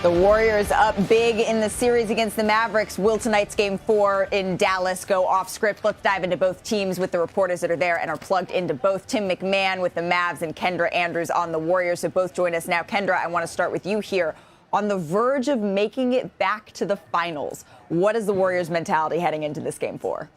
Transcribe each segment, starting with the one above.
The Warriors up big in the series against the Mavericks. Will tonight's Game 4 in Dallas go off script? Let's dive into both teams with the reporters that are there and are plugged into both. Tim McMahon with the Mavs and Kendra Andrews on the Warriors. So both join us now. Kendra, I want to start with you here. On the verge of making it back to the finals, what is the Warriors' mentality heading into this Game 4?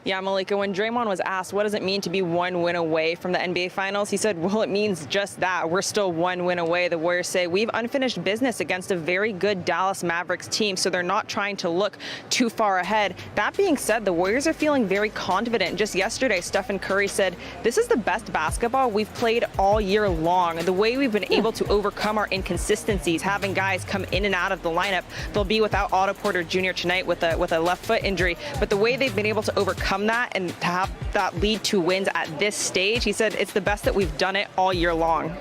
Yeah, Malika, when Draymond was asked, what does it mean to be one win away from the NBA Finals? He said, well, it means just that. We're still one win away. The Warriors say we've unfinished business against a very good Dallas Mavericks team, so they're not trying to look too far ahead. That being said, the Warriors are feeling very confident. Just yesterday, Stephen Curry said, this is the best basketball we've played all year long. The way we've been able to overcome our inconsistencies, having guys come in and out of the lineup. They'll be without Otto Porter Jr. tonight with a left foot injury, but the way they've been able to overcome that and to have that lead to wins at this stage, he said it's the best that we've done it all year long.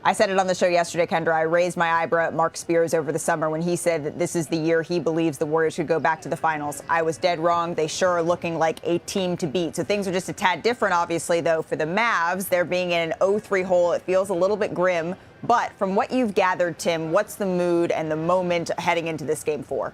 I said it on the show yesterday, Kendra. I raised my eyebrow at Mark Spears over the summer when he said that this is the year he believes the Warriors should go back to the finals. I was dead wrong. They sure are looking like a team to beat. So things are just a tad different, obviously, though, for the Mavs. They're being in an 0-3 hole. It feels a little bit grim. But from what you've gathered, Tim, what's the mood and the moment heading into this Game 4?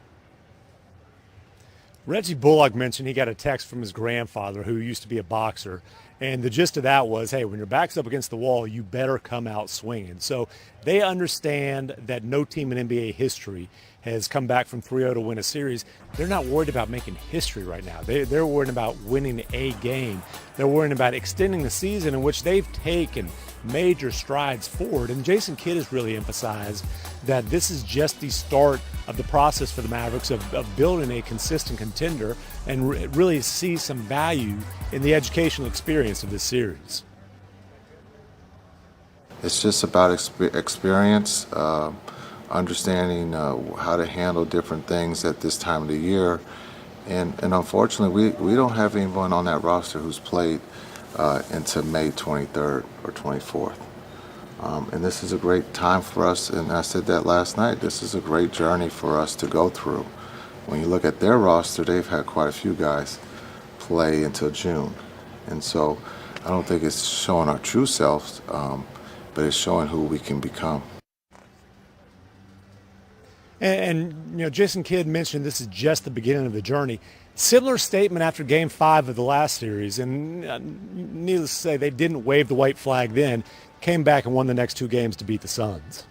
Reggie Bullock mentioned he got a text from his grandfather, who used to be a boxer, and the gist of that was, hey, when your back's up against the wall, you better come out swinging. So they understand that no team in NBA history has come back from 3-0 to win a series. They're not worried about making history right now. They're worried about winning a game. They're worried about extending the season, in which they've taken major strides forward. And Jason Kidd has really emphasized that this is just the start of the process for the Mavericks of building a consistent contender, and really see some value in the educational experience of this series. It's just about experience, understanding how to handle different things at this time of the year. And unfortunately, we don't have anyone on that roster who's played into May 23rd or 24th. And this is a great time for us, and I said that last night, this is a great journey for us to go through. When you look at their roster, they've had quite a few guys play until June. And so I don't think it's showing our true selves, but it's showing who we can become. And you know, Jason Kidd mentioned this is just the beginning of the journey. Similar statement after Game 5 of the last series, and needless to say, they didn't wave the white flag then, came back and won the next two games to beat the Suns.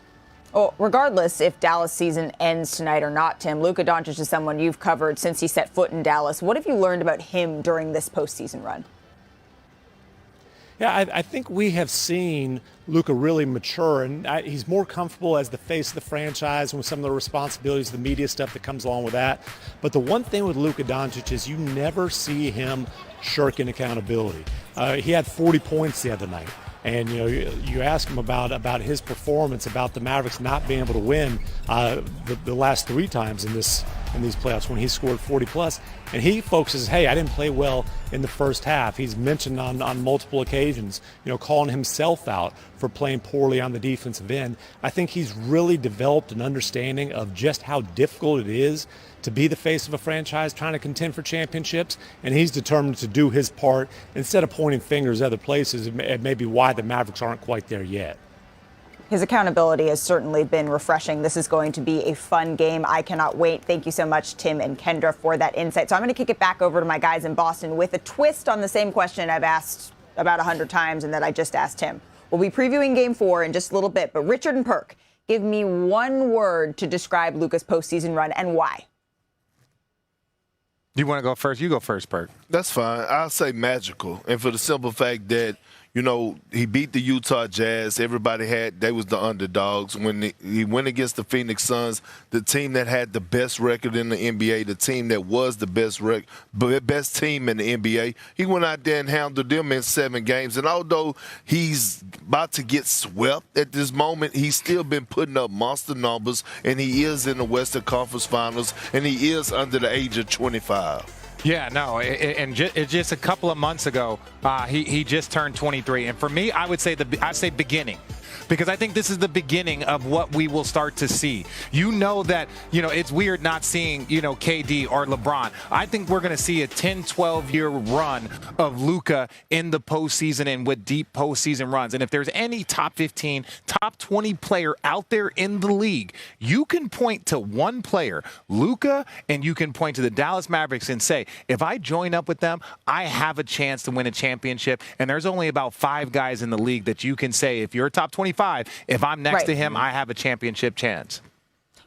Well, regardless if Dallas season ends tonight or not, Tim, Luka Doncic is someone you've covered since he set foot in Dallas. What have you learned about him during this postseason run? Yeah, I think we have seen Luka really mature, and he's more comfortable as the face of the franchise and with some of the responsibilities, the media stuff that comes along with that. But the one thing with Luka Doncic is you never see him shirking accountability. He had 40 points the other night. And, you know, you ask him about his performance, about the Mavericks not being able to win the last three times in these playoffs when he scored 40-plus. And he focuses, hey, I didn't play well in the first half. He's mentioned on multiple occasions, you know, calling himself out for playing poorly on the defensive end. I think he's really developed an understanding of just how difficult it is to be the face of a franchise trying to contend for championships, and he's determined to do his part instead of pointing fingers at other places and maybe why the Mavericks aren't quite there yet. His accountability has certainly been refreshing. This is going to be a fun game. I cannot wait. Thank you so much, Tim and Kendra, for that insight. So I'm going to kick it back over to my guys in Boston with a twist on the same question I've asked about 100 times and that I just asked Tim. We'll be previewing Game 4 in just a little bit, but Richard and Perk, give me one word to describe Luka's postseason run and why. Do you want to go first? You go first, Perk. That's fine. I'll say magical. And for the simple fact that, you know, he beat the Utah Jazz. They was the underdogs. When he went against the Phoenix Suns, the team that had the best record in the NBA, the team that was the best team in the NBA, he went out there and handled them in 7 games. And although he's about to get swept at this moment, he's still been putting up monster numbers, and he is in the Western Conference Finals, and he is under the age of 25. Yeah, no, and just a couple of months ago, he just turned 23. And for me, I'd say beginning. because I think this is the beginning of what we will start to see. You know that, it's weird not seeing, KD or LeBron. I think we're going to see a 10, 12-year run of Luka in the postseason and with deep postseason runs. And if there's any top 15, top 20 player out there in the league, you can point to one player, Luka, and you can point to the Dallas Mavericks and say, if I join up with them, I have a chance to win a championship. And there's only about 5 guys in the league that you can say, if you're top 25, if I'm next to him, I have a championship chance.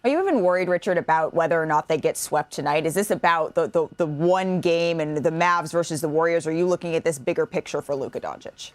Are you even worried, Richard, about whether or not they get swept tonight? Is this about the one game and the Mavs versus the Warriors? Or are you looking at this bigger picture for Luka Doncic?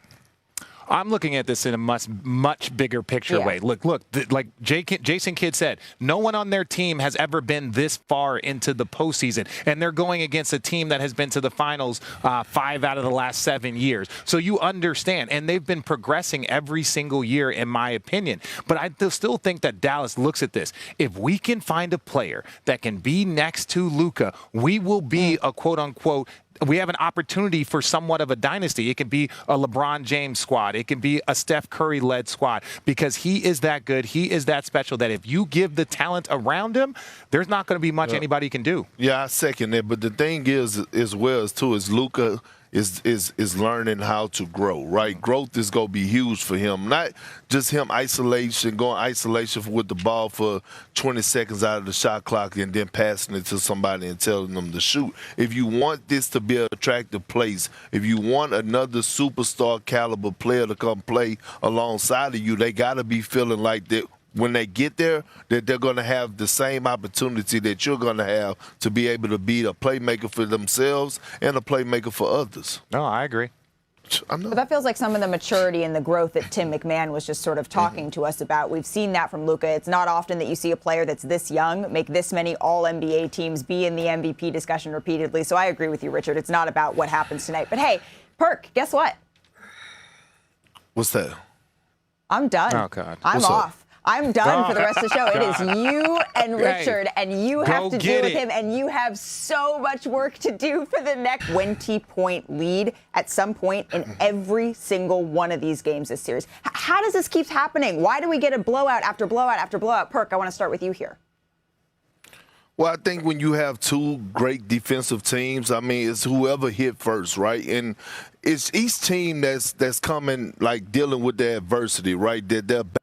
I'm looking at this in a much bigger picture way. Look, like Jason Kidd said, no one on their team has ever been this far into the postseason, and they're going against a team that has been to the finals 5 out of the last 7 years. So you understand, and they've been progressing every single year, in my opinion. But I still think that Dallas looks at this. If we can find a player that can be next to Luka, we will be a quote-unquote we have an opportunity for somewhat of a dynasty. It can be a LeBron James squad. It can be a Steph Curry-led squad because he is that good. He is that special that if you give the talent around him, there's not going to be much anybody can do. Yeah, I second that. But the thing is Luka is learning how to grow, right? Growth is going to be huge for him. Not just him going isolation with the ball for 20 seconds out of the shot clock and then passing it to somebody and telling them to shoot. If you want this to be an attractive place, if you want another superstar caliber player to come play alongside of you, they got to be feeling like that. When they get there, that they're going to have the same opportunity that you're going to have to be able to be a playmaker for themselves and a playmaker for others. No, I agree. But that feels like some of the maturity and the growth that Tim McMahon was just sort of talking to us about. We've seen that from Luka. It's not often that you see a player that's this young make this many all-NBA teams, be in the MVP discussion repeatedly. So I agree with you, Richard. It's not about what happens tonight. But, hey, Perk, guess what? What's that? I'm done. Oh, God. I'm off. I'm done for the rest of the show. It is you and Richard, and you have to deal with him, and you have so much work to do for the next 20-point lead at some point in every single one of these games this series. How does this keep happening? Why do we get a blowout after blowout after blowout? Perk, I want to start with you here. Well, I think when you have two great defensive teams, I mean, it's whoever hit first, right? And it's each team that's coming, like, dealing with the adversity, right? That they're back,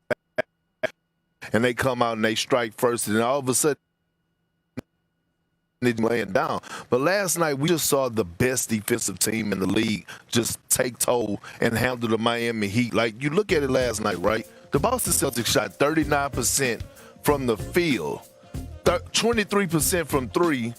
and they come out and they strike first, and all of a sudden they're laying down. But last night we just saw the best defensive team in the league just take toll and handle the Miami Heat. Like, you look at it last night, right? The Boston Celtics shot 39% from the field, 23% from three.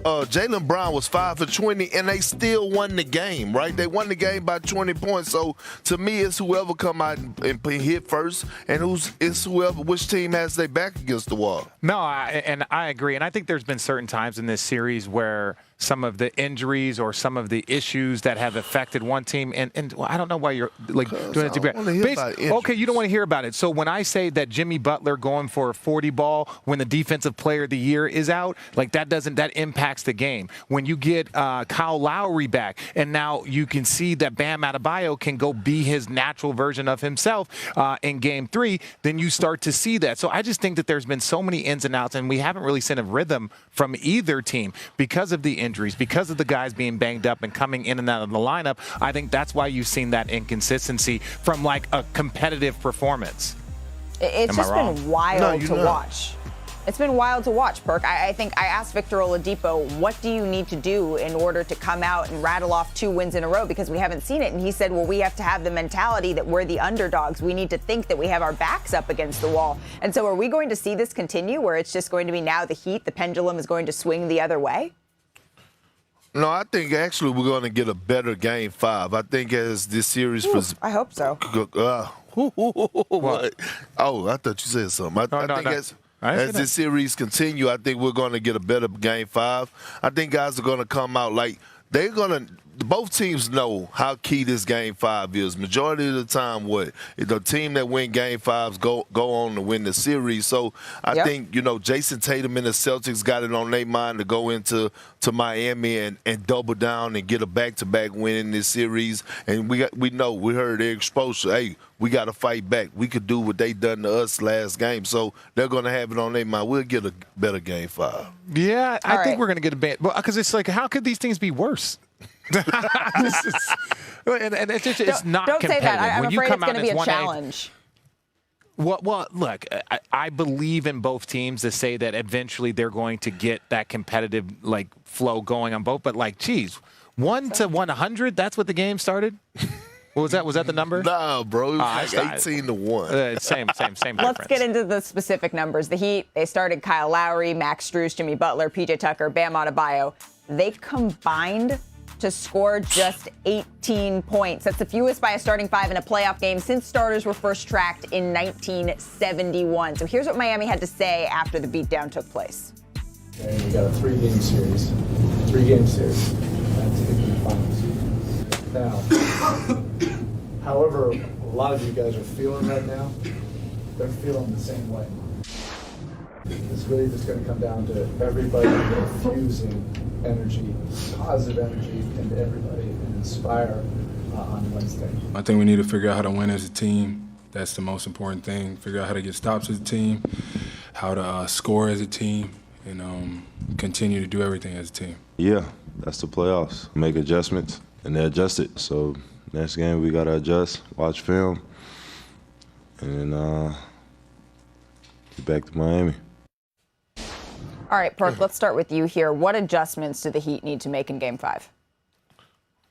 Jaylen Brown was 5 for 20, and they still won the game, right? They won the game by 20 points. So, to me, it's whoever come out and hit first, and which team has their back against the wall. No, I agree. And I think there's been certain times in this series where some of the injuries or some of the issues that have affected one team. And well, I don't know why you're like doing it to okay, you don't want to hear about it. So when I say that Jimmy Butler going for a 40 ball when the defensive player of the year is out, like that impacts the game. When you get Kyle Lowry back and now you can see that Bam Adebayo can go be his natural version of himself in game 3, then you start to see that. So I just think that there's been so many ins and outs, and we haven't really seen a rhythm from either team because of the injuries, because of the guys being banged up and coming in and out of the lineup. I think that's why you've seen that inconsistency from like a competitive performance. It's just been wild to watch. It's been wild to watch, Perk. I think I asked Victor Oladipo, what do you need to do in order to come out and rattle off 2 wins in a row? Because we haven't seen it. And he said, well, we have to have the mentality that we're the underdogs. We need to think that we have our backs up against the wall. And so are we going to see this continue where it's just going to be now the Heat, the pendulum is going to swing the other way? No, I think actually we're going to get a better Game 5. I think as this series I hope so. What? Oh, I thought you said something. I think as this series continue, I think we're going to get a better Game 5. I think guys are going to come out like they're going to both teams know how key this Game 5 is. Majority of the time, the team that win Game 5s go on to win the series. So I think, Jason Tatum and the Celtics got it on their mind to go into Miami and double down and get a back-to-back win in this series. And we heard their exposure. Hey, we got to fight back. We could do what they done to us last game. So they're going to have it on their mind. We'll get a better Game 5. Yeah, I think we're going to get a bad. Because it's like, how could these things be worse? It's not don't competitive. Say that. I'm afraid it's going to be a 1-8, challenge. Well, look, I believe in both teams to say that eventually they're going to get that competitive flow going on both. But geez, 1 to 100, that's what the game started. What was that? Was that the number? No, bro. It was 18-1. Same difference. Let's get into the specific numbers. The Heat, they started Kyle Lowry, Max Strus, Jimmy Butler, PJ Tucker, Bam Adebayo. They combined to score just 18 points. That's the fewest by a starting five in a playoff game since starters were first tracked in 1971. So here's what Miami had to say after the beatdown took place. And we got a three-game series. That's to get to the finals. Now, however, a lot of you guys are feeling right now, they're feeling the same way. It's really just going to come down to everybody infusing energy, positive energy into everybody and inspire on Wednesday. I think we need to figure out how to win as a team. That's the most important thing. Figure out how to get stops as a team, how to score as a team, and continue to do everything as a team. Yeah, that's the playoffs. Make adjustments, and they adjust it. So next game we got to adjust, watch film, and then get back to Miami. All right, Perk, let's start with you here. What adjustments do the Heat need to make in Game 5?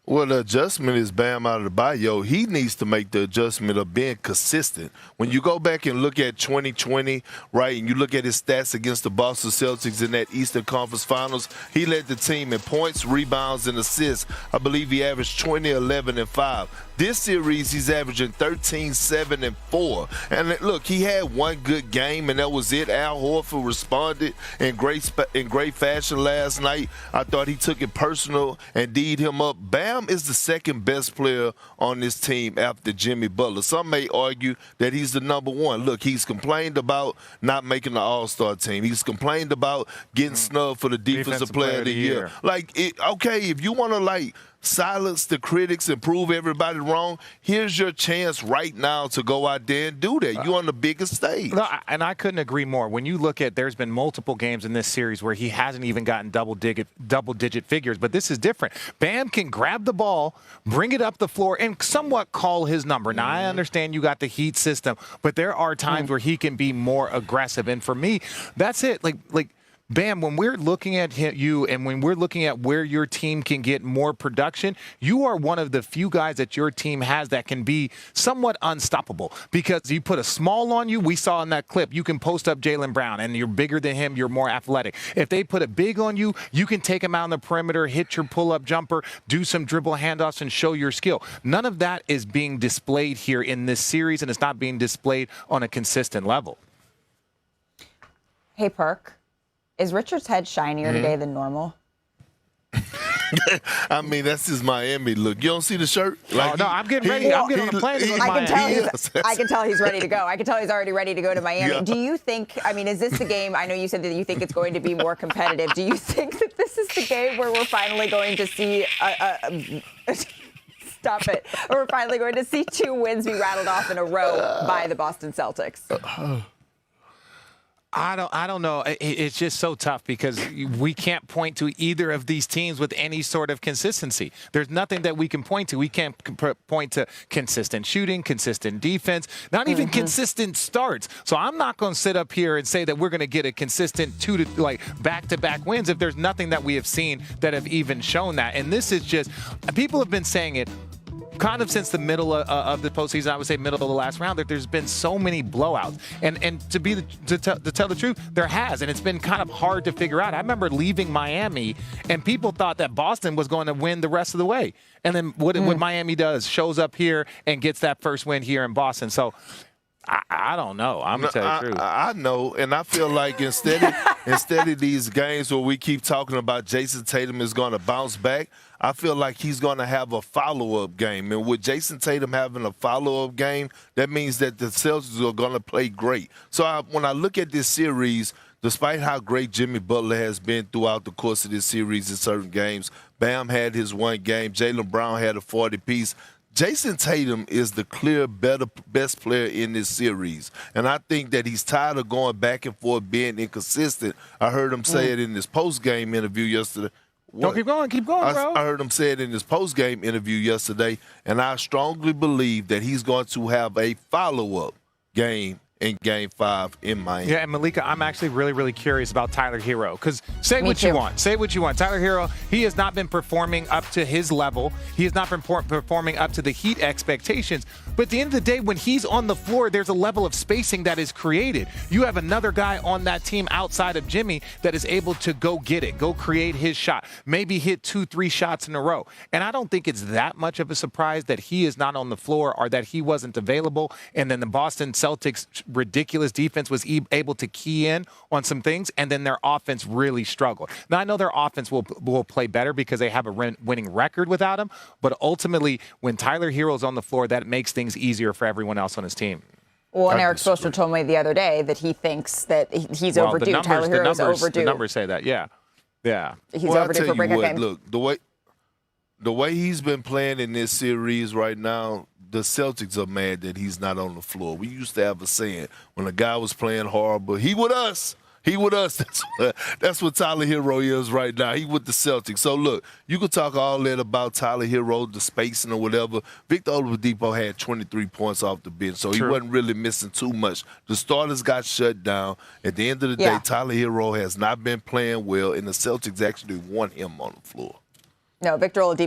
Well, the adjustment is Bam Adebayo. He needs to make the adjustment of being consistent. When you go back and look at 2020, right, and you look at his stats against the Boston Celtics in that Eastern Conference Finals, he led the team in points, rebounds, and assists. I believe he averaged 20, 11, and 5. This series, he's averaging 13, 7, and 4. And look, he had one good game, and that was it. Al Horford responded in great fashion last night. I thought he took it personal and D'd him up. Bam is the second best player on this team after Jimmy Butler. Some may argue that he's the number one. Look, he's complained about not making the All-Star team. He's complained about getting snubbed for the Defensive Player of the Year. Okay, if you want to silence the critics and prove everybody wrong, here's your chance right now to go out there and do that. You're on the biggest stage. No, and I couldn't agree more. When you look at, there's been multiple games in this series where he hasn't even gotten double-digit figures, but this is different. Bam can grab the ball, bring it up the floor, and somewhat call his number. Now, I understand you got the Heat system, but there are times where he can be more aggressive, and for me, that's it. Bam, when we're looking at you and when we're looking at where your team can get more production, you are one of the few guys that your team has that can be somewhat unstoppable because you put a small on you. We saw in that clip, you can post up Jaylen Brown and you're bigger than him. You're more athletic. If they put a big on you, you can take him out on the perimeter, hit your pull-up jumper, do some dribble handoffs and show your skill. None of that is being displayed here in this series, and it's not being displayed on a consistent level. Hey, Perk. Is Richard's head shinier today than normal? I mean, that's his Miami look. You don't see the shirt? I'm getting ready. I'm getting on a plane to go to Miami. I can tell he's ready to go. I can tell he's already ready to go to Miami. Yeah. Do you think, is this the game? I know you said that you think it's going to be more competitive. Do you think that this is the game where we're finally going to see stop it. Or we're finally going to see 2 wins be rattled off in a row by the Boston Celtics? I don't know. It's just so tough because we can't point to either of these teams with any sort of consistency. There's nothing that we can point to. We can't point to consistent shooting, consistent defense, not even consistent starts. So I'm not going to sit up here and say that we're going to get a consistent back-to-back wins if there's nothing that we have seen that have even shown that. And this is just, people have been saying it kind of since the middle of the postseason, I would say middle of the last round, that there's been so many blowouts. And to tell the truth, there has. And it's been kind of hard to figure out. I remember leaving Miami, and people thought that Boston was going to win the rest of the way. And then what Miami does, shows up here and gets that first win here in Boston. So I don't know. I'm going to tell you the truth. I know, and I feel like instead of instead of these games where we keep talking about Jason Tatum is going to bounce back, I feel like he's going to have a follow-up game. And with Jason Tatum having a follow-up game, that means that the Celtics are going to play great. So when I look at this series, despite how great Jimmy Butler has been throughout the course of this series in certain games, Bam had his one game, Jaylen Brown had a 40-piece. Jason Tatum is the clear best player in this series. And I think that he's tired of going back and forth, being inconsistent. I heard him say it in his post-game interview yesterday. Don't keep going, bro. I heard him say it in his post-game interview yesterday, and I strongly believe that he's going to have a follow-up game in Game 5 in Miami. Yeah, and Malika, I'm actually really, really curious about Tyler Hero, because say what you want. Tyler Hero, he has not been performing up to his level. He has not been performing up to the Heat expectations. But at the end of the day, when he's on the floor, there's a level of spacing that is created. You have another guy on that team outside of Jimmy that is able to go get it, go create his shot, maybe hit 2-3 shots in a row. And I don't think it's that much of a surprise that he is not on the floor or that he wasn't available. And then the Boston Celtics ridiculous defense was able to key in on some things, and then their offense really struggled. Now, I know their offense will play better because they have a winning record without him, but ultimately, when Tyler Hero's on the floor, that makes things easier for everyone else on his team. Well, and Eric Spoelstra told me the other day that he thinks that he's overdue. Tyler Hero's overdue. The numbers say that, yeah. He's overdue for a breakout game. Look, the way he's been playing in this series right now, the Celtics are mad that he's not on the floor. We used to have a saying, when a guy was playing horrible, he with us. That's what Tyler Hero is right now. He with the Celtics. So, look, you can talk all that about Tyler Hero, the spacing or whatever. Victor Oladipo had 23 points off the bench, so he wasn't really missing too much. The starters got shut down. At the end of the day, Tyler Hero has not been playing well, and the Celtics actually want him on the floor. No, Victor Oladipo